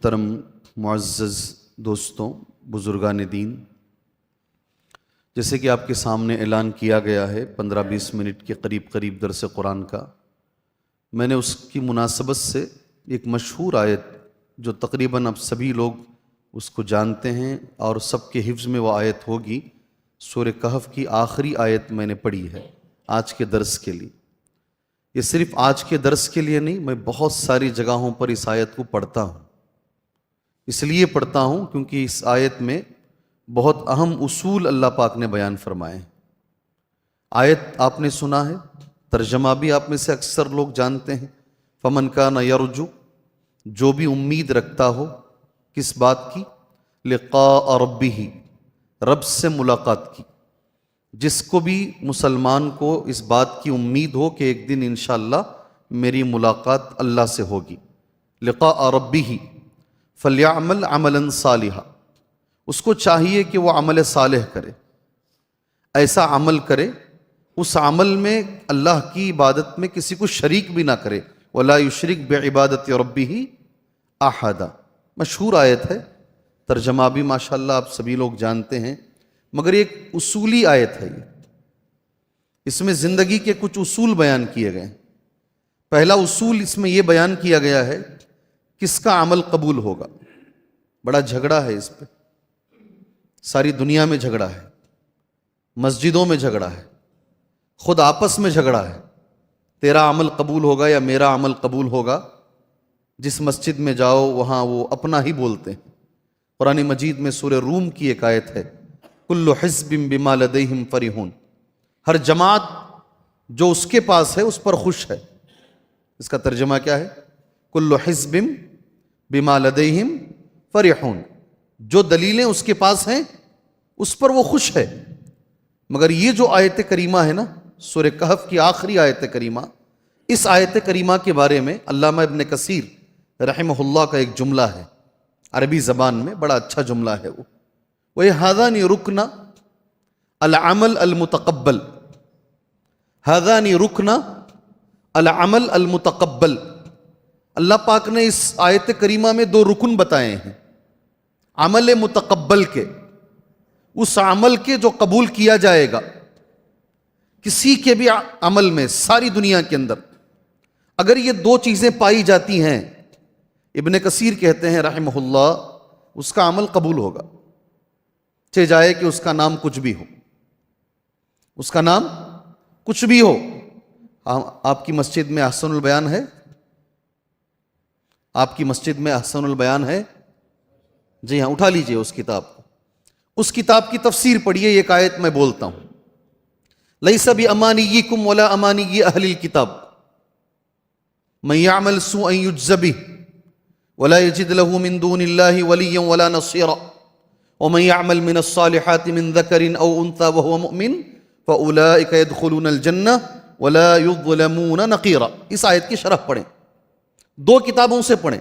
محترم معزز دوستوں، بزرگان دین، جیسے کہ آپ کے سامنے اعلان کیا گیا ہے 15-20 منٹ کے قریب درس قرآن کا، میں نے اس کی مناسبت سے ایک مشہور آیت جو تقریباً اب سبھی لوگ اس کو جانتے ہیں اور سب کے حفظ میں وہ آیت ہوگی، سورہ کہف کی آخری آیت میں نے پڑھی ہے آج کے درس کے لیے۔ یہ صرف آج کے درس کے لیے نہیں، میں بہت ساری جگہوں پر اس آیت کو پڑھتا ہوں۔ اس لیے پڑھتا ہوں کیونکہ اس آیت میں بہت اہم اصول اللہ پاک نے بیان فرمائے ہیں۔ آیت آپ نے سنا ہے، ترجمہ بھی آپ میں سے اکثر لوگ جانتے ہیں، فمن کان یرجو، جو بھی امید رکھتا ہو کس بات کی، لقاء ربہ، رب سے ملاقات کی۔ جس کو بھی مسلمان کو اس بات کی امید ہو کہ ایک دن انشاءاللہ میری ملاقات اللہ سے ہوگی، لقاء ربہ فلیعمل عملا صالحا، اس کو چاہیے کہ وہ عمل صالح کرے، ایسا عمل کرے اس عمل میں اللہ کی عبادت میں کسی کو شریک بھی نہ کرے، ولا یشرک بعبادت ربہ احدا۔ مشہور آیت ہے، ترجمہ بھی ماشاءاللہ آپ سبھی لوگ جانتے ہیں، مگر ایک اصولی آیت ہے یہ۔ اس میں زندگی کے کچھ اصول بیان کیے گئے ہیں۔ پہلا اصول اس میں یہ بیان کیا گیا ہے، کس کا عمل قبول ہوگا۔ بڑا جھگڑا ہے اس پہ، ساری دنیا میں جھگڑا ہے، مسجدوں میں جھگڑا ہے، خود آپس میں جھگڑا ہے، تیرا عمل قبول ہوگا یا میرا عمل قبول ہوگا۔ جس مسجد میں جاؤ وہاں وہ اپنا ہی بولتے ہیں۔ قرآن مجید میں سورہ روم کی ایک آیت ہے، کل حزب بما لدیہم فرحون، ہر جماعت جو اس کے پاس ہے اس پر خوش ہے۔ اس کا ترجمہ کیا ہے؟ کل حزب بما لدیہم فرحون، جو دلیلیں اس کے پاس ہیں اس پر وہ خوش ہے۔ مگر یہ جو آیت کریمہ ہے نا، سورہ کہف کی آخری آیت کریمہ، اس آیت کریمہ کے بارے میں علامہ ابن کثیر رحمہ اللہ کا ایک جملہ ہے، عربی زبان میں بڑا اچھا جملہ ہے وہ یہ ھذان رکن العمل المتقبل، ھذان رکن العمل المتقبل۔ اللہ پاک نے اس آیت کریمہ میں دو رکن بتائے ہیں عمل متقبل کے، اس عمل کے جو قبول کیا جائے گا۔ کسی کے بھی عمل میں ساری دنیا کے اندر اگر یہ دو چیزیں پائی جاتی ہیں، ابن کثیر کہتے ہیں رحمہ اللہ، اس کا عمل قبول ہوگا، چاہے جائے کہ اس کا نام کچھ بھی ہو، اس کا نام کچھ بھی ہو۔ آپ کی مسجد میں احسن البیان ہے؟ آپ کی مسجد میں احسن البیان ہے؟ جی ہاں، اٹھا لیجئے اس کتاب کو، اس کتاب کی تفسیر پڑھیے۔ ایک آیت میں بولتا ہوں، لیس بامانیکم ولا امانی اہل الکتاب من یعمل سوءا یجز بہ ولا یجد له من دون اللہ ولیا ولا نصیرا ومن يعمل من الصالحات من ذکر او انثى وهو مؤمن فاولئک يدخلون الجنہ ولا يظلمون نقیرا۔ اس آیت کی شرح پڑھیں، دو کتابوں سے پڑھیں،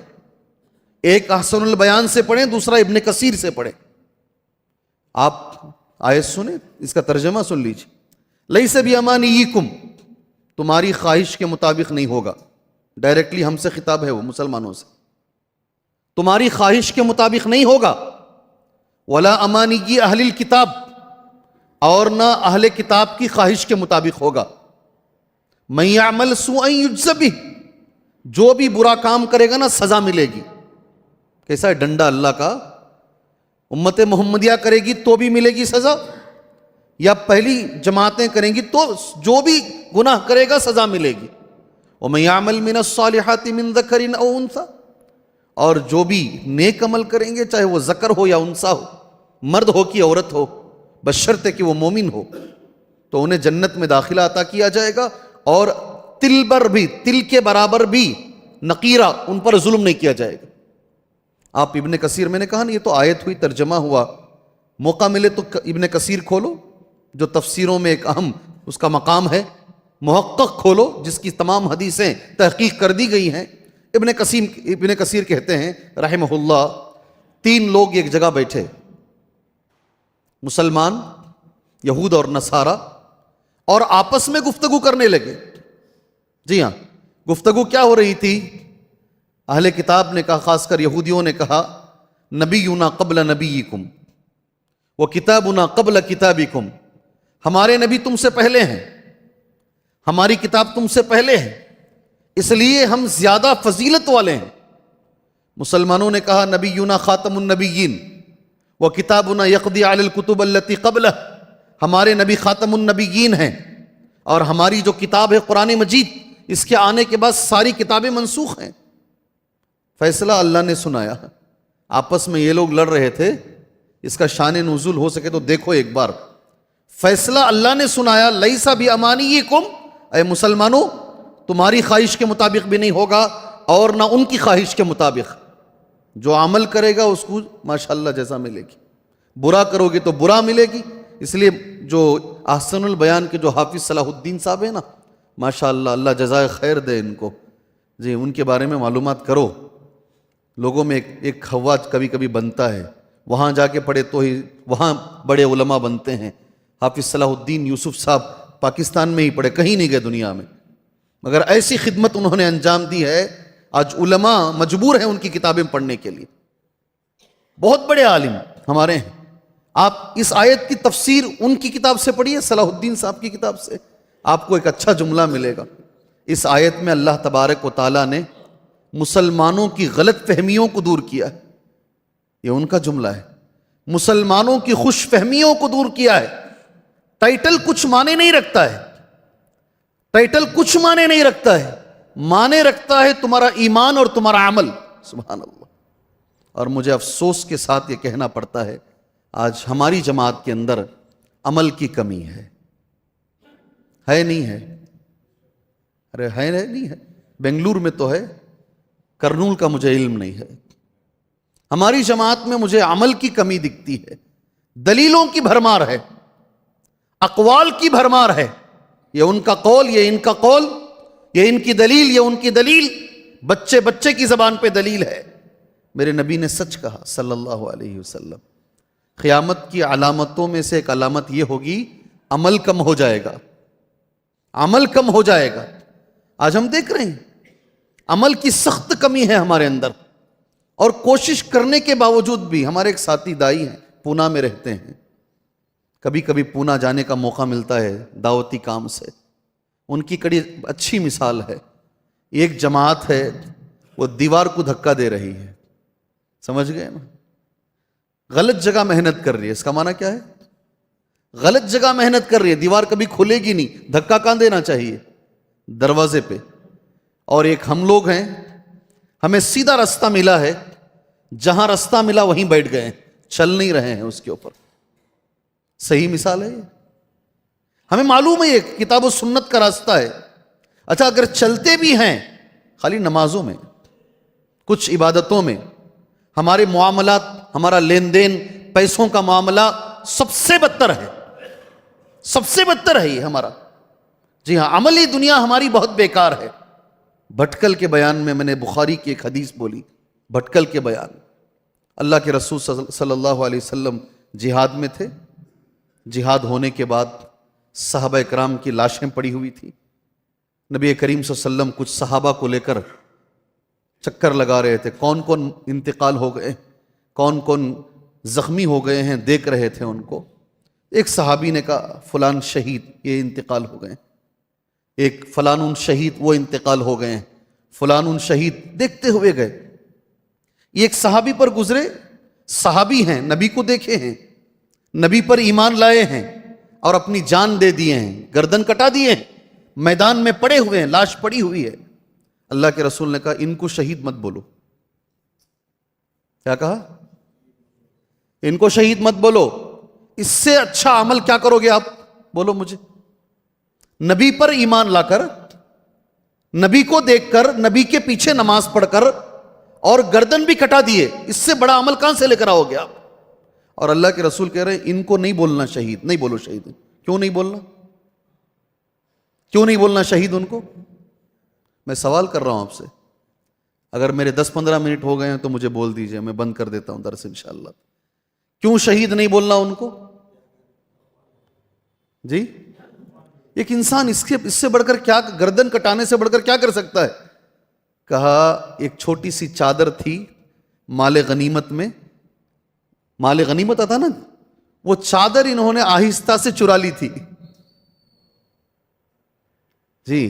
ایک احسن البیان سے پڑھیں، دوسرا ابن کثیر سے پڑھیں۔ آپ آیت سنیں، اس کا ترجمہ سن لیجیے۔ لیس بامانیکم، تمہاری خواہش کے مطابق نہیں ہوگا، ڈائریکٹلی ہم سے خطاب ہے وہ، مسلمانوں سے، تمہاری خواہش کے مطابق نہیں ہوگا۔ ولا امانی اہل الکتاب، اور نہ اہل کتاب کی خواہش کے مطابق ہوگا۔ من یعمل سوءا یجز بہ، جو بھی برا کام کرے گا نا سزا ملے گی۔ کیسا ہے ڈنڈا اللہ کا؟ امت محمدیہ کرے گی تو بھی ملے گی سزا، یا پہلی جماعتیں کریں گی تو جو بھی گناہ کرے گا سزا ملے گی۔ ومن یعمل من الصالحات من ذکر او انثى، اور جو بھی نیک عمل کریں گے چاہے وہ ذکر ہو یا انثى ہو، مرد ہو کہ عورت ہو، بشرطے کہ وہ مومن ہو، تو انہیں جنت میں داخلہ عطا کیا جائے گا، اور تل بر بھی، تل کے برابر بھی نقیرہ، ان پر ظلم نہیں کیا جائے گا۔ آپ ابن کثیر، میں نے کہا نا یہ تو آیت ہوئی، ترجمہ ہوا، موقع ملے تو ابن کثیر کھولو جو تفسیروں میں ایک اہم اس کا مقام ہے، محقق کھولو جس کی تمام حدیثیں تحقیق کر دی گئی ہیں۔ ابن کثیر کہتے ہیں رحمہ اللہ، تین لوگ ایک جگہ بیٹھے، مسلمان، یہود اور نصارہ، اور آپس میں گفتگو کرنے لگے۔ جی ہاں، گفتگو کیا ہو رہی تھی؟ اہل کتاب نے کہا، خاص کر یہودیوں نے کہا، نبینا قبل نبیکم وکتابنا قبل کتابکم، ہمارے نبی تم سے پہلے ہیں، ہماری کتاب تم سے پہلے ہے، اس لیے ہم زیادہ فضیلت والے ہیں۔ مسلمانوں نے کہا نبینا خاتم النبیین وکتابنا یقضی علی الکتب التی قبلہ، ہمارے نبی خاتم النبیین ہیں اور ہماری جو کتاب ہے قرآن مجید، اس کے آنے کے بعد ساری کتابیں منسوخ ہیں۔ فیصلہ اللہ نے سنایا، آپس میں یہ لوگ لڑ رہے تھے، اس کا شان نزول ہو سکے تو دیکھو ایک بار۔ فیصلہ اللہ نے سنایا، لیسا بامانیکم، اے مسلمانوں تمہاری خواہش کے مطابق بھی نہیں ہوگا اور نہ ان کی خواہش کے مطابق، جو عمل کرے گا اس کو ماشاءاللہ جزا ملے گی، برا کرو گے تو برا ملے گی۔ اس لیے جو احسن البیان کے جو حافظ صلاح الدین صاحب ہیں نا، ماشاءاللہ اللہ جزائے خیر دے ان کو، جی ان کے بارے میں معلومات کرو۔ لوگوں میں ایک خواج کبھی کبھی بنتا ہے، وہاں جا کے پڑھے تو ہی وہاں بڑے علماء بنتے ہیں۔ حافظ صلاح الدین یوسف صاحب پاکستان میں ہی پڑھے، کہیں نہیں گئے دنیا میں، مگر ایسی خدمت انہوں نے انجام دی ہے، آج علماء مجبور ہیں ان کی کتابیں پڑھنے کے لیے۔ بہت بڑے عالم ہمارے ہیں۔ آپ اس آیت کی تفسیر ان کی کتاب سے پڑھیے، صلاح الدین صاحب کی کتاب سے، آپ کو ایک اچھا جملہ ملے گا۔ اس آیت میں اللہ تبارک و تعالیٰ نے مسلمانوں کی غلط فہمیوں کو دور کیا ہے، یہ ان کا جملہ ہے، مسلمانوں کی خوش فہمیوں کو دور کیا ہے۔ ٹائٹل کچھ معنی نہیں رکھتا ہے، ٹائٹل کچھ معنی نہیں رکھتا ہے، معنی رکھتا ہے تمہارا ایمان اور تمہارا عمل۔ سبحان اللہ۔ اور مجھے افسوس کے ساتھ یہ کہنا پڑتا ہے، آج ہماری جماعت کے اندر عمل کی کمی ہے نہیں ہے؟ ارے ہے نہیں ہے، بنگلور میں تو ہے، کرنول کا مجھے علم نہیں ہے۔ ہماری جماعت میں مجھے عمل کی کمی دکھتی ہے، دلیلوں کی بھرمار ہے، اقوال کی بھرمار ہے، یہ ان کا قول، یہ ان کا قول، یہ ان کی دلیل، یہ ان کی دلیل، بچے بچے کی زبان پہ دلیل ہے۔ میرے نبی نے سچ کہا صلی اللہ علیہ وسلم، قیامت کی علامتوں میں سے ایک علامت یہ ہوگی، عمل کم ہو جائے گا، عمل کم ہو جائے گا۔ آج ہم دیکھ رہے ہیں عمل کی سخت کمی ہے ہمارے اندر، اور کوشش کرنے کے باوجود بھی ہمارے ایک ساتھی دائی ہیں، پونا میں رہتے ہیں، کبھی کبھی پونا جانے کا موقع ملتا ہے دعوتی کام سے، ان کی کڑی اچھی مثال ہے۔ ایک جماعت ہے وہ دیوار کو دھکا دے رہی ہے، سمجھ گئے نا، غلط جگہ محنت کر رہی ہے۔ اس کا معنی کیا ہے؟ غلط جگہ محنت کر رہی ہے، دیوار کبھی کھلے گی نہیں، دھکا کہاں دینا چاہیے؟ دروازے پہ۔ اور ایک ہم لوگ ہیں، ہمیں سیدھا راستہ ملا ہے، جہاں راستہ ملا وہیں بیٹھ گئے ہیں، چل نہیں رہے ہیں اس کے اوپر۔ صحیح مثال ہے یہ، ہمیں معلوم ہے یہ کتاب و سنت کا راستہ ہے۔ اچھا اگر چلتے بھی ہیں، خالی نمازوں میں، کچھ عبادتوں میں، ہمارے معاملات، ہمارا لین دین، پیسوں کا معاملہ سب سے بدتر ہے، سب سے بدتر ہے یہ ہمارا۔ جی ہاں، عملی دنیا ہماری بہت بیکار ہے۔ بھٹکل کے بیان میں نے بخاری کی ایک حدیث بولی، بھٹکل کے بیان، اللہ کے رسول صلی اللہ علیہ وسلم جہاد میں تھے، جہاد ہونے کے بعد صحابہ کرام کی لاشیں پڑی ہوئی تھی، نبی کریم صلی اللہ علیہ وسلم کچھ صحابہ کو لے کر چکر لگا رہے تھے، کون کون انتقال ہو گئے، کون کون زخمی ہو گئے ہیں، دیکھ رہے تھے ان کو۔ ایک صحابی نے کہا فلان شہید یہ انتقال ہو گئے، ایک فلان شہید وہ انتقال ہو گئے ہیں، فلان شہید، دیکھتے ہوئے گئے۔ یہ ایک صحابی پر گزرے، صحابی ہیں، نبی کو دیکھے ہیں، نبی پر ایمان لائے ہیں اور اپنی جان دے دیے ہیں، گردن کٹا دیے ہیں، میدان میں پڑے ہوئے ہیں، لاش پڑی ہوئی ہے۔ اللہ کے رسول نے کہا ان کو شہید مت بولو۔ کیا کہا؟ ان کو شہید مت بولو، اس سے اچھا عمل کیا کرو گے آپ؟ بولو مجھے۔ نبی پر ایمان لا کر، نبی کو دیکھ کر، نبی کے پیچھے نماز پڑھ کر اور گردن بھی کٹا دیے، اس سے بڑا عمل کہاں سے لے کر آؤ گے آپ؟ اور اللہ کے رسول کہہ رہے ہیں ان کو نہیں بولنا شہید، نہیں بولو شہید۔ کیوں نہیں بولنا؟ کیوں نہیں بولنا شہید ان کو؟ میں سوال کر رہا ہوں آپ سے، اگر میرے 10-15 منٹ ہو گئے ہیں تو مجھے بول دیجئے، میں بند کر دیتا ہوں درس انشاءاللہ۔ کیوں شہید نہیں بولنا ان کو؟ جی ایک انسان اس سے بڑھ کر کیا، گردن کٹانے سے بڑھ کر کیا کر سکتا ہے؟ کہا ایک چھوٹی سی چادر تھی مال غنیمت میں، مال غنیمت آتا نا، وہ چادر انہوں نے آہستہ سے چرا لی تھی. جی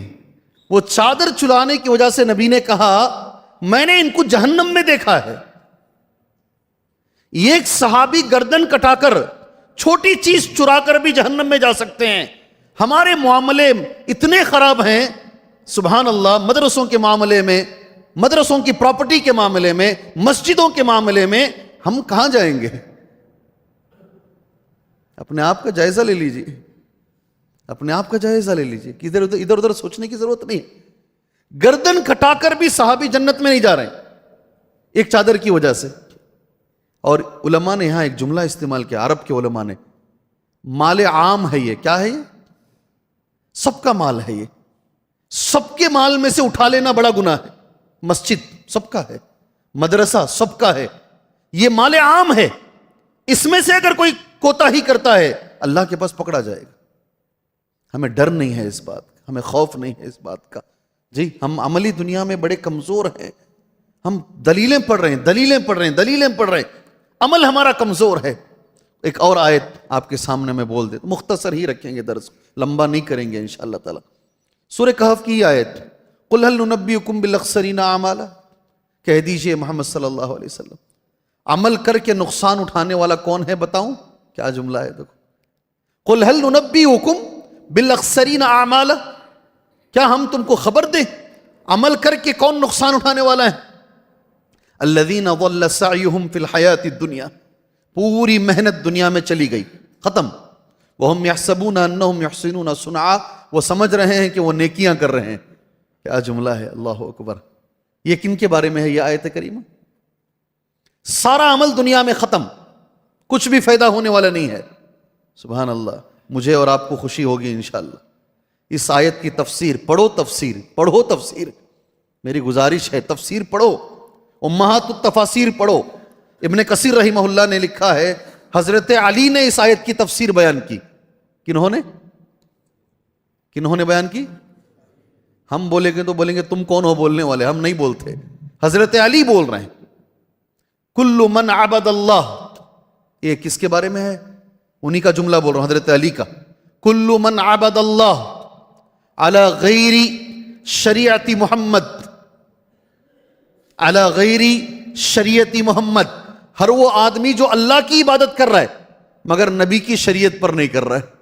وہ چادر چرانے کی وجہ سے نبی نے کہا میں نے ان کو جہنم میں دیکھا ہے. یہ ایک صحابی گردن کٹا کر چھوٹی چیز چرا کر بھی جہنم میں جا سکتے ہیں. ہمارے معاملے اتنے خراب ہیں سبحان اللہ. مدرسوں کے معاملے میں، مدرسوں کی پراپرٹی کے معاملے میں، مسجدوں کے معاملے میں ہم کہاں جائیں گے؟ اپنے آپ کا جائزہ لے لیجیے، اپنے آپ کا جائزہ لے لیجیے کہ ادھر ادھر سوچنے کی ضرورت نہیں. گردن کٹا کر بھی صحابی جنت میں نہیں جا رہے ہیں ایک چادر کی وجہ سے. اور علماء نے یہاں ایک جملہ استعمال کیا، عرب کے علماء نے، مال عام ہے یہ. کیا ہے یہ؟ سب کا مال ہے. یہ سب کے مال میں سے اٹھا لینا بڑا گناہ ہے. مسجد سب کا ہے، مدرسہ سب کا ہے، یہ مال عام ہے. اس میں سے اگر کوئی کوتاہی کرتا ہے اللہ کے پاس پکڑا جائے گا. ہمیں ڈر نہیں ہے اس بات کا، ہمیں خوف نہیں ہے اس بات کا. جی ہم عملی دنیا میں بڑے کمزور ہیں. ہم دلیلیں پڑھ رہے ہیں، دلیلیں پڑھ رہے ہیں، دلیلیں پڑھ رہے ہیں، عمل ہمارا کمزور ہے. ایک اور آیت آپ کے سامنے میں بول دیتا، مختصر ہی رکھیں گے درس، لمبا نہیں کریں گے انشاءاللہ تعالی. سورہ کہف کی آیت، قل هل ننبئکم بالاخسرین اعمالا، کہہ دیجئے محمد صلی اللہ علیہ وسلم عمل کر کے نقصان اٹھانے والا کون ہے بتاؤں. کیا جملہ ہے دیکھو، قل هل ننبئکم بالاخسرین اعمالا، کیا ہم تم کو خبر دیں عمل کر کے کون نقصان اٹھانے والا ہے؟ الذین ضل سعیہم فی الحیات الدنیا، پوری محنت دنیا میں چلی گئی، ختم. وہم یحسبون انہم یحسنون صنعا، وہ سمجھ رہے ہیں کہ وہ نیکیاں کر رہے ہیں. کیا جملہ ہے، اللہ اکبر. یہ کن کے بارے میں ہے یہ آیت کریمہ؟ سارا عمل دنیا میں ختم، کچھ بھی فائدہ ہونے والا نہیں ہے. سبحان اللہ. مجھے اور آپ کو خوشی ہوگی انشاءاللہ. اس آیت کی تفسیر پڑھو، تفسیر پڑھو، تفسیر میری گزارش ہے، تفسیر پڑھو، امہات التفاسیر پڑھو. ابن کثیر رحمہ اللہ نے لکھا ہے حضرت علی نے اس آیت کی تفسیر بیان کی. کنہوں نے بیان کی؟ ہم بولیں گے تو بولیں گے تم کون ہو بولنے والے، ہم نہیں بولتے. حضرت علی بول رہے ہیں کل من عبد اللہ. یہ کس کے بارے میں ہے؟ انہی کا جملہ بول رہا ہوں، حضرت علی کا. کل من عبد اللہ علی غیر شریعت محمد، علی غیر شریعت محمد، ہر وہ آدمی جو اللہ کی عبادت کر رہا ہے مگر نبی کی شریعت پر نہیں کر رہا ہے.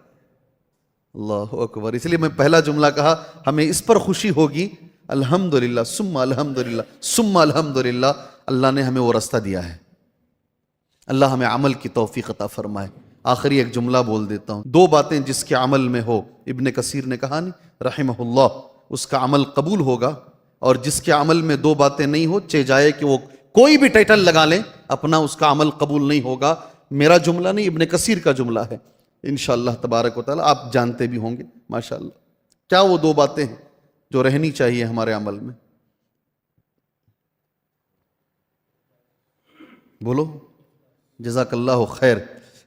اللہ اکبر. اس لیے میں پہلا جملہ کہا ہمیں اس پر خوشی ہوگی. الحمدللہ ثم الحمدللہ ثم الحمدللہ، اللہ نے ہمیں وہ رستہ دیا ہے. اللہ ہمیں عمل کی توفیق عطا فرمائے. آخری ایک جملہ بول دیتا ہوں، دو باتیں جس کے عمل میں ہو، ابن کثیر نے کہا نہیں رحمہ اللہ، اس کا عمل قبول ہوگا. اور جس کے عمل میں دو باتیں نہیں ہو، چہ جائے کہ وہ کوئی بھی ٹائٹل لگا لیں اپنا، اس کا عمل قبول نہیں ہوگا. میرا جملہ نہیں، ابن کثیر کا جملہ ہے. انشاءاللہ تبارک و تعالی آپ جانتے بھی ہوں گے ماشاءاللہ. کیا وہ دو باتیں ہیں جو رہنی چاہیے ہمارے عمل میں؟ بولو. جزاک اللہ خیر.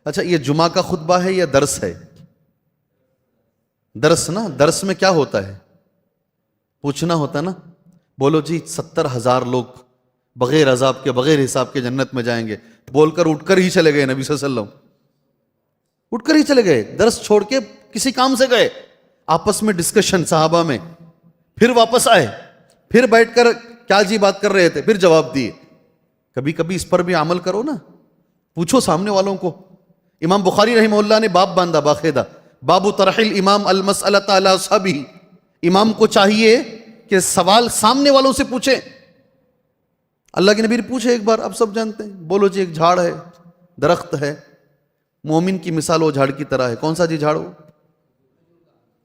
اچھا یہ جمعہ کا خطبہ ہے یا درس ہے؟ درس نا. درس میں کیا ہوتا ہے؟ پوچھنا ہوتا نا. بولو جی 70,000 لوگ بغیر عذاب کے، بغیر حساب کے جنت میں جائیں گے. بول کر اٹھ کر ہی چلے گئے نبی صلی اللہ علیہ وسلم، اٹھ کر ہی چلے گئے. درس چھوڑ کے کسی کام سے گئے، آپس میں ڈسکشن صحابہ میں، پھر واپس آئے، پھر بیٹھ کر کیا جی بات کر رہے تھے، پھر جواب دیے. کبھی کبھی اس پر بھی عمل کرو نا، پوچھو سامنے والوں کو. امام بخاری رحمہ اللہ نے باب باندھا باقاعدہ، باب طرح الامام المسألۃ علی اصحابہ. امام کو چاہیے کہ سوال سامنے والوں سے پوچھیں. اللہ کے نبی پوچھے ایک بار، اب سب جانتے ہیں. بولو جی ایک جھاڑ ہے، درخت ہے، مومن کی مثال وہ جھاڑ کی طرح ہے. کون سا جی جھاڑ ہو؟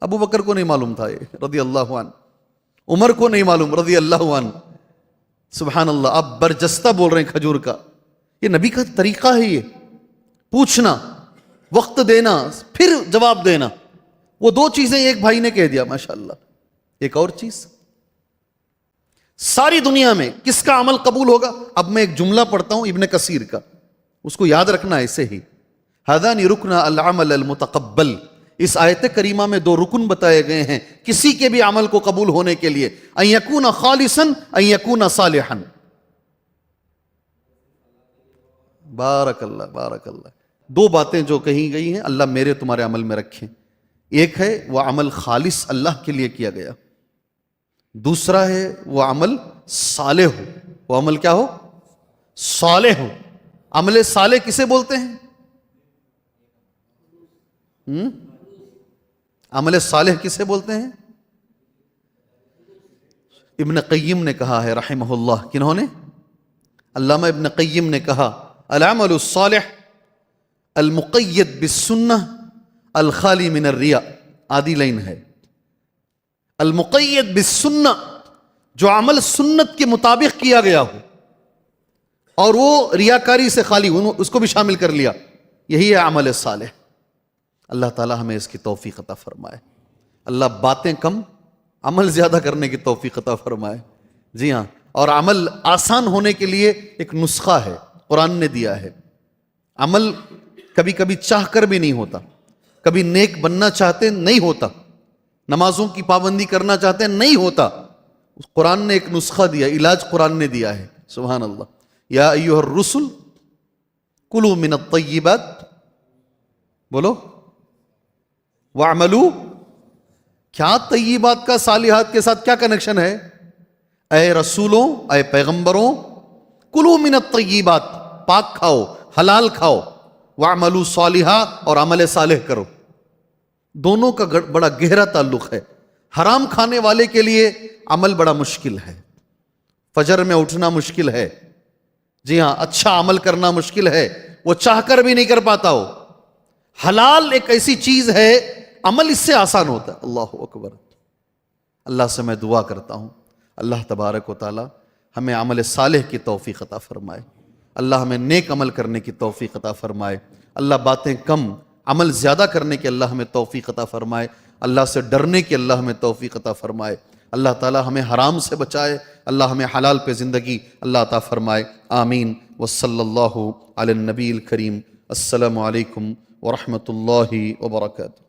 ابو بکر کو نہیں معلوم تھا یہ رضی اللہ عنہ، عمر کو نہیں معلوم رضی اللہ عنہ. سبحان اللہ. آپ برجستہ بول رہے ہیں کھجور کا. یہ نبی کا طریقہ ہے، یہ پوچھنا، وقت دینا، پھر جواب دینا. وہ دو چیزیں ایک بھائی نے کہہ دیا ماشاءاللہ. ایک اور چیز، ساری دنیا میں کس کا عمل قبول ہوگا؟ اب میں ایک جملہ پڑھتا ہوں ابن کثیر کا، اس کو یاد رکھنا ایسے ہی. ہذان رکن العمل المتقبل. اس آیت کریمہ میں 2 رکن بتائے گئے ہیں کسی کے بھی عمل کو قبول ہونے کے لیے، ان یکون خالصا ان یکون صالحا۔ بارک اللہ بارک اللہ۔ 2 باتیں جو کہی گئی ہیں اللہ میرے تمہارے عمل میں رکھیں، ایک ہے وہ عمل خالص اللہ کے لیے کیا گیا، دوسرا ہے وہ عمل صالح ہو۔ وہ عمل کیا ہو؟ صالح ہو۔ عمل صالح کسے بولتے ہیں؟ عمل صالح کسے بولتے ہیں؟ ابن قیم نے کہا ہے رحمہ اللہ، کنہوں نے؟ علامہ ابن قیم نے کہا العمل الصالح المقید بالسنہ الخالی من الریاء، آدھی لائن ہے، المقید بالسنہ، جو عمل سنت کے مطابق کیا گیا ہو اور وہ ریاکاری سے خالی ہو، اس کو بھی شامل کر لیا، یہی ہے عمل صالح۔ اللہ تعالی ہمیں اس کی توفیق عطا فرمائے۔ اللہ باتیں کم عمل زیادہ کرنے کی توفیق عطا فرمائے۔ جی ہاں، اور عمل آسان ہونے کے لیے ایک نسخہ ہے، قرآن نے دیا ہے۔ عمل کبھی کبھی چاہ کر بھی نہیں ہوتا، کبھی نیک بننا چاہتے نہیں ہوتا، نمازوں کی پابندی کرنا چاہتے نہیں ہوتا، قرآن نے ایک نسخہ دیا، علاج قرآن نے دیا ہے۔ سبحان اللہ۔ یا ایھا الرسل کلوا من الطیبات، بولو، وَاعْمَلُوا، کیا طیبات کا صالحات کے ساتھ کیا کنیکشن ہے؟ اے رسولوں، اے پیغمبروں، کلوا من الطیبات، پاک کھاؤ، حلال کھاؤ، وَاعْمَلُوا صالحا، اور عمل صالح کرو۔ دونوں کا بڑا گہرا تعلق ہے۔ حرام کھانے والے کے لیے عمل بڑا مشکل ہے، فجر میں اٹھنا مشکل ہے، جی ہاں، اچھا عمل کرنا مشکل ہے، وہ چاہ کر بھی نہیں کر پاتا ہو۔ حلال ایک ایسی چیز ہے، عمل اس سے آسان ہوتا ہے۔ اللہ اکبر۔ اللہ سے میں دعا کرتا ہوں اللہ تبارک و تعالی ہمیں عمل صالح کی توفیق عطا فرمائے، اللہ ہمیں نیک عمل کرنے کی توفیق عطا فرمائے، اللہ باتیں کم عمل زیادہ کرنے کی اللہ ہمیں توفیق عطا فرمائے، اللہ سے ڈرنے کی اللہ ہمیں توفیق عطا فرمائے، اللہ تعالی ہمیں حرام سے بچائے، اللہ ہمیں حلال پہ زندگی اللہ عطا فرمائے۔ آمین۔ وصلی اللہ علی النبی الکریم۔ السلام علیکم ورحمۃ اللہ وبرکاتہ۔